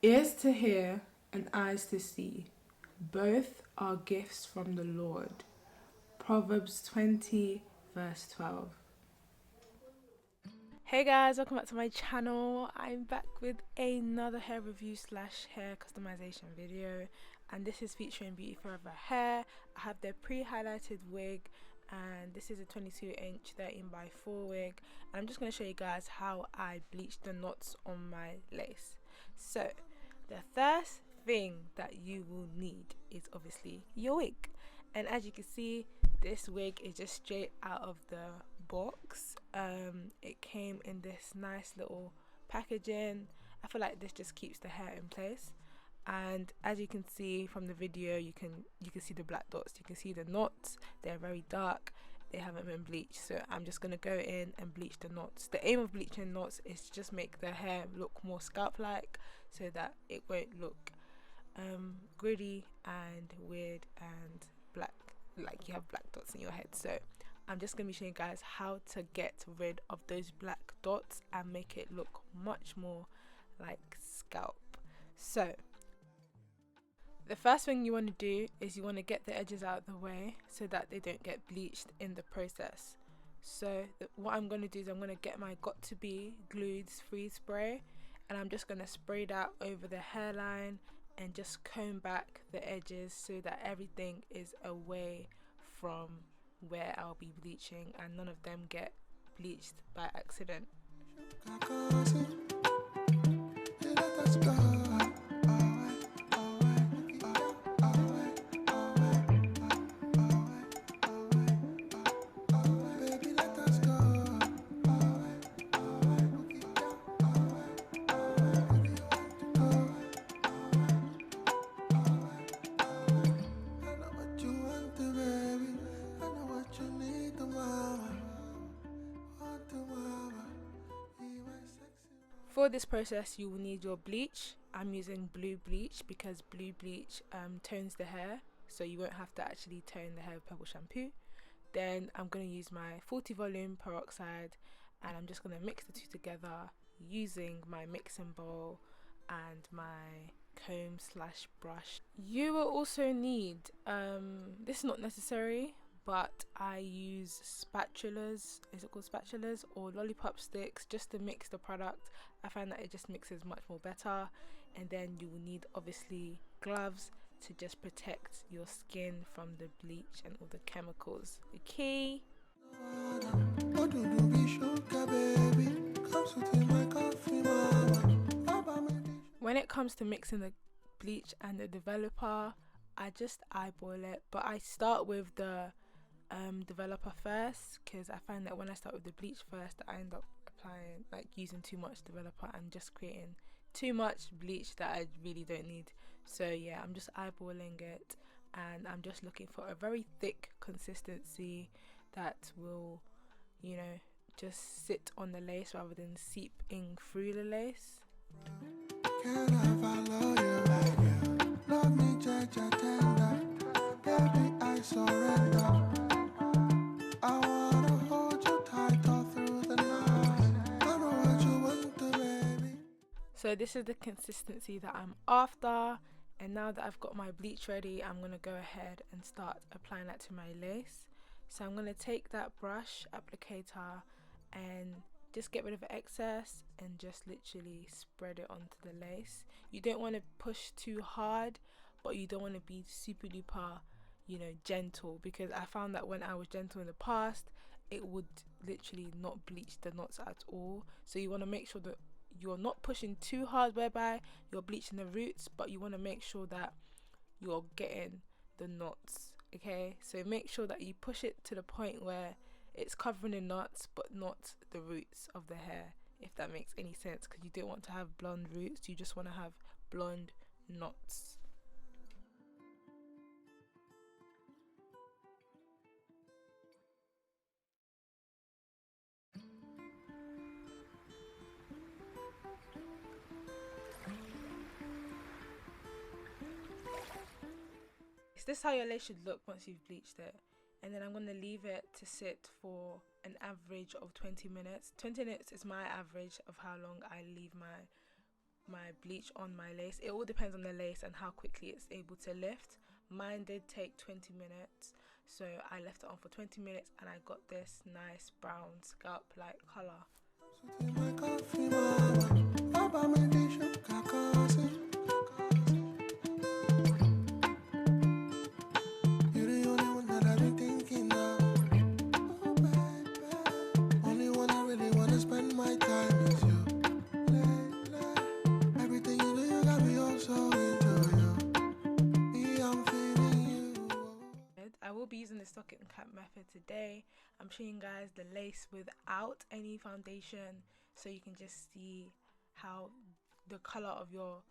Ears to hear and eyes to see, both are gifts from the Lord. Proverbs 20, verse 12. Hey guys, welcome back to my channel. I'm back with another hair review slash hair customization video, and this is featuring BeautyForever Hair. I have their pre-highlighted wig, and this is a 22-inch 13x4 wig, and I'm just going to show you guys how I bleached the knots on my lace. So the first thing that you will need is obviously your wig, and as you can see, this wig is just straight out of the box. It came in this nice little packaging. I feel like this just keeps the hair in place, and as you can see from the video, you can see the black dots, you can see the knots. They're very dark, they haven't been bleached, so I'm just gonna go in and bleach the knots. The aim of bleaching knots is to just make the hair look more scalp like, so that it won't look gritty and weird and black, like you have black dots in your head. So I'm just going to be showing you guys how to get rid of those black dots and make it look much more like scalp. So the first thing you want to do is you want to get the edges out of the way so that they don't get bleached in the process. So what I'm going to do is I'm going to get my Got2b glued freeze spray, and I'm just going to spray that over the hairline and just comb back the edges so that everything is away from where I'll be bleaching and none of them get bleached by accident. For this process, you will need your bleach. I'm using blue bleach because blue bleach tones the hair, so you won't have to actually tone the hair with purple shampoo. Then I'm going to use my 40 volume peroxide, and I'm just going to mix the two together using my mixing bowl and my comb slash brush. You will also need, this is not necessary, but I use spatulas, is it called spatulas, or lollipop sticks, just to mix the product. I find that it just mixes much more better. And then you will need obviously gloves to just protect your skin from the bleach and all the chemicals. Okay. When it comes to mixing the bleach and the developer, I just eyeball it, but I start with the developer first, because I find that when I start with the bleach first, I end up applying, like, using too much developer and just creating too much bleach that I really don't need. So yeah, I'm just eyeballing it, and I'm just looking for a very thick consistency that will, you know, just sit on the lace rather than seeping through the lace. Can I follow you? Love me, judge, tender. Baby, I surrender. I wanna hold you tight all through the night. I know what you want to, baby. So this is the consistency that I'm after, and now that I've got my bleach ready, I'm gonna go ahead and start applying that to my lace. So I'm gonna take that brush applicator and just get rid of the excess and just literally spread it onto the lace. You don't want to push too hard, but you don't want to be super duper, you know, gentle, because I found that when I was gentle in the past, it would literally not bleach the knots at all. So you want to make sure that you're not pushing too hard whereby you're bleaching the roots, but you want to make sure that you're getting the knots. Okay, so make sure that you push it to the point where it's covering the knots but not the roots of the hair, if that makes any sense, because you don't want to have blonde roots, you just want to have blonde knots. So this is how your lace should look once you've bleached it, and then I'm going to leave it to sit for an average of 20 minutes. 20 minutes is my average of how long I leave my my bleach on my lace. It all depends on the lace and how quickly it's able to lift. Mine did take 20 minutes, so I left it on for 20 minutes and I got this nice brown scalp like colour. I will be using the socket and cap method today. I'm showing you guys the lace without any foundation, so you can just see how the color of your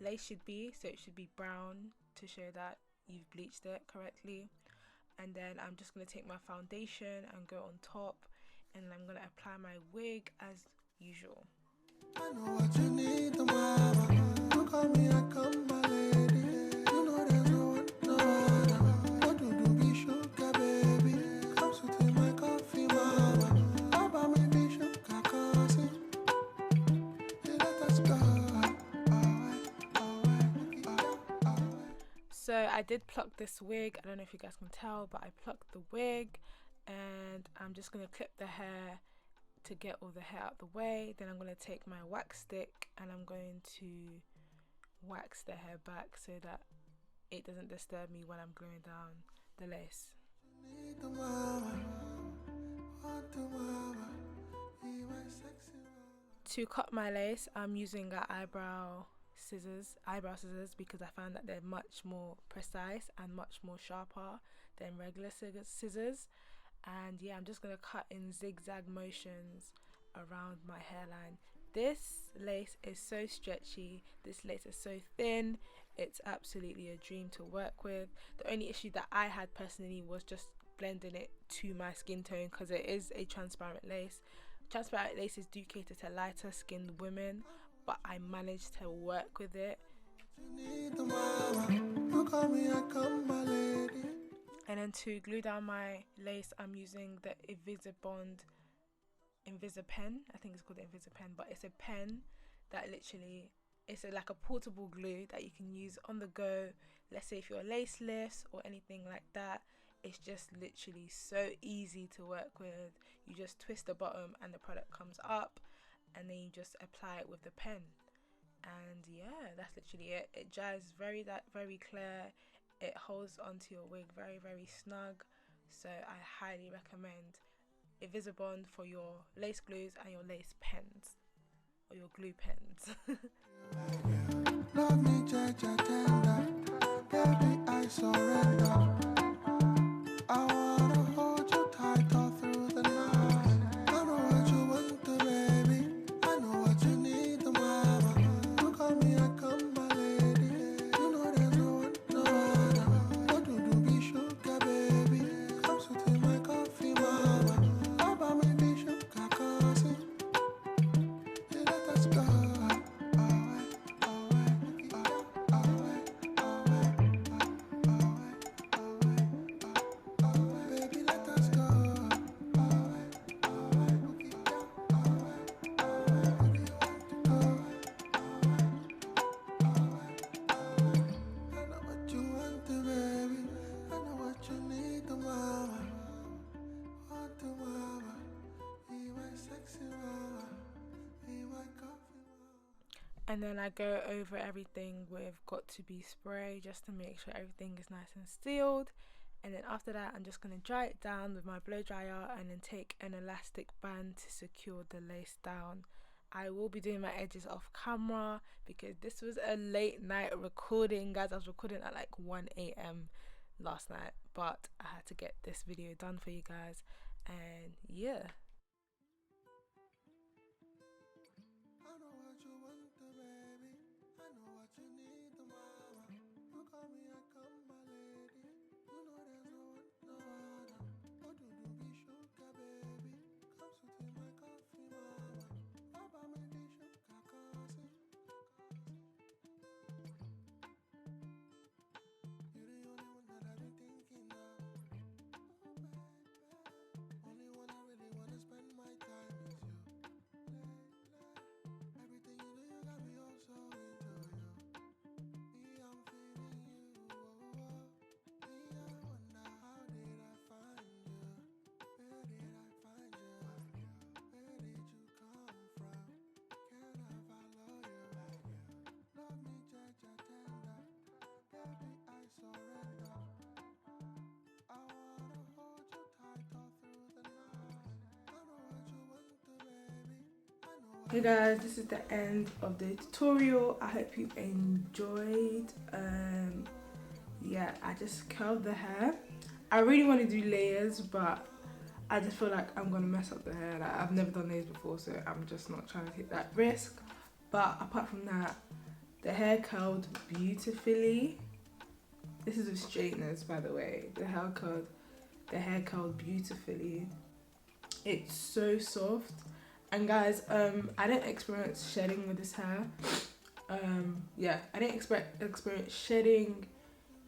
lace should be. So it should be brown to show that you've bleached it correctly. And then I'm just going to take my foundation and go on top, and I'm going to apply my wig as usual. I know what you need, the mama. You call me, I come, my lady. You know there's no one, no other. What do be sugar, baby? Come so take my coffee, mama. Baba me be sugar, coffee. Let us go. So I did pluck this wig. I don't know if you guys can tell, but I plucked the wig, and I'm just going to clip the hair to get all the hair out the way. Then I'm going to take my wax stick and I'm going to wax the hair back so that it doesn't disturb me when I'm gluing down the lace. To cut my lace, I'm using eyebrow scissors because I found that they're much more precise and much more sharper than regular scissors. And yeah, I'm just going to cut in zigzag motions around my hairline. This lace is so stretchy, this lace is so thin, it's absolutely a dream to work with. The only issue that I had personally was just blending it to my skin tone, because it is a transparent lace. Transparent laces do cater to lighter skinned women, but I managed to work with it. And then to glue down my lace, I'm using the Invisipen. I think it's called the Invisipen, but it's a pen that literally, it's like a portable glue that you can use on the go. Let's say if you're lace lifts or anything like that, it's just literally so easy to work with. You just twist the bottom and the product comes up, and then you just apply it with the pen. And yeah, that's literally it. It dries very clear. It holds onto your wig very snug, so I highly recommend Invisibond for your lace glues and your lace pens, or your glue pens. Love me, tender, baby, I surrender. I wanna hold you tight all through the night. I know what you want, the baby. I know what you need, the mama. You call me, I come, my lady. You know there's no one, no other. What do be sugar, baby? Come so take my coffee, mama. Baba me be sugar, coffee. Let us go. And then I go over everything with Got To Be spray just to make sure everything is nice and sealed. And then after that, I'm just going to dry it down with my blow dryer and then take an elastic band to secure the lace down. I will be doing my edges off camera because this was a late night recording, guys. I was recording at like 1 AM last night, but I had to get this video done for you guys. And yeah. Hey guys, this is the end of the tutorial. I hope you enjoyed. Yeah, I just curled the hair. I really want to do layers, but I just feel like I'm gonna mess up the hair. Like, I've never done layers before, so I'm just not trying to take that risk. But apart from that, the hair curled beautifully. This is with straighteners, by the way. The hair curled beautifully. It's so soft. And guys, I didn't experience shedding with this hair. Yeah, I didn't experience shedding,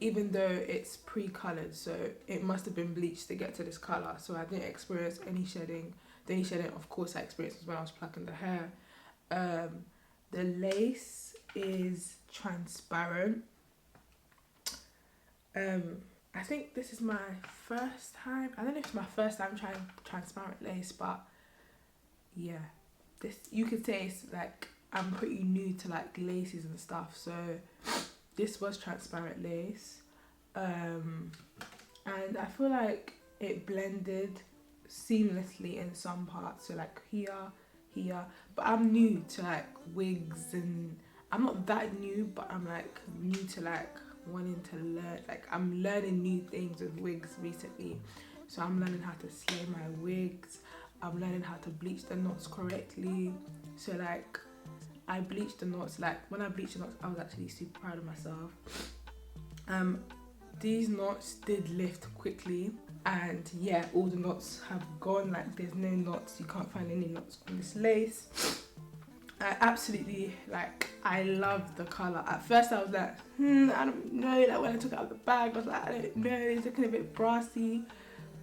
even though it's pre-colored, so it must have been bleached to get to this color. So I didn't experience any shedding. The only shedding, of course, I experienced was when I was plucking the hair. The lace is transparent. I think this is my first time. I don't know if it's my first time trying transparent lace, but yeah, this, you could say it's like I'm pretty new to like laces and stuff, so this was transparent lace. And I feel like it blended seamlessly in some parts, so like here, but I'm new to like wigs, and I'm not that new, but I'm like new to like wanting to learn. Like, I'm learning new things with wigs recently, so I'm learning how to slay my wigs. I'm learning how to bleach the knots correctly. So like, I bleached the knots. Like, when I bleached the knots, I was actually super proud of myself. These knots did lift quickly, and yeah, all the knots have gone. Like, there's no knots, you can't find any knots on this lace. I absolutely, like, I love the colour. At first I was like, I don't know. Like, when I took it out of the bag, I was like, I don't know, it's looking a bit brassy.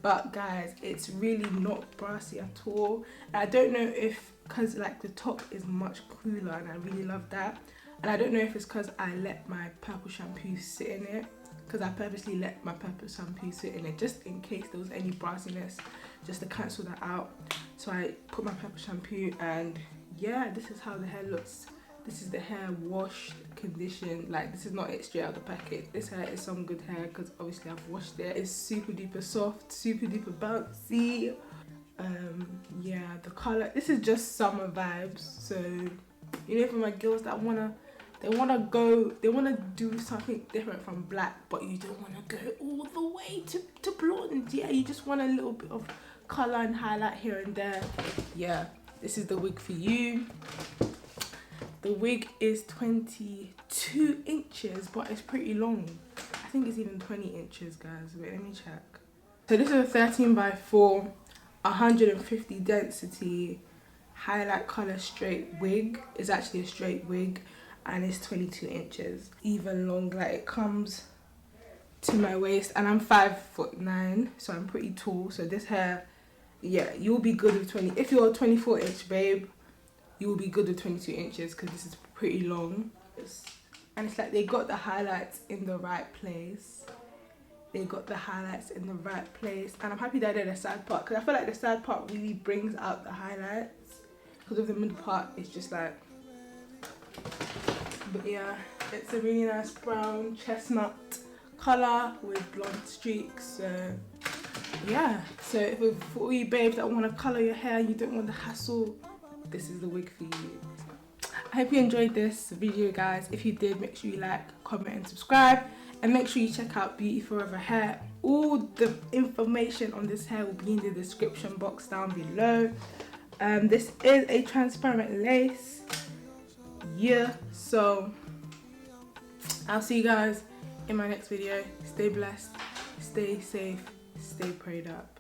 But guys, it's really not brassy at all. And I don't know if, because like the top is much cooler, and I really love that. And I don't know if it's because I let my purple shampoo sit in it, because I purposely let my purple shampoo sit in it just in case there was any brassiness, just to cancel that out. So I put my purple shampoo, and yeah, this is how the hair looks. This is the hair washed, conditioned. Like, this is not it straight out of the packet. This hair is some good hair, because obviously I've washed it. It's super duper soft, super duper bouncy. Yeah, the color, this is just summer vibes. So, you know, for my girls that they wanna do something different from black, but you don't wanna go all the way to blonde. Yeah, you just want a little bit of color and highlight here and there. Yeah, this is the wig for you. The wig is 22 inches, but it's pretty long. I think it's even 20 inches, guys. Wait, let me check. So this is a 13x4, 150 density, highlight color straight wig. It's actually a straight wig, and it's 22 inches. Even long, like, it comes to my waist, and I'm 5'9", so I'm pretty tall. So this hair, yeah, you'll be good with 20. If you're a 24-inch babe, you will be good with 22 inches, because this is pretty long. And it's like they got the highlights in the right place. They got the highlights in the right place. And I'm happy that I did the side part, because I feel like the side part really brings out the highlights, because of the middle part, it's just like, but yeah, it's a really nice brown chestnut color with blonde streaks. So yeah, so for all you babes that want to color your hair, you don't want the hassle, this is the wig for you. I hope you enjoyed this video, guys. If you did, make sure you like, comment and subscribe, and make sure you check out BeautyForever Hair. All the information on this hair will be in the description box down below. This is a transparent lace, yeah, so I'll see you guys in my next video. Stay blessed, stay safe, stay prayed up.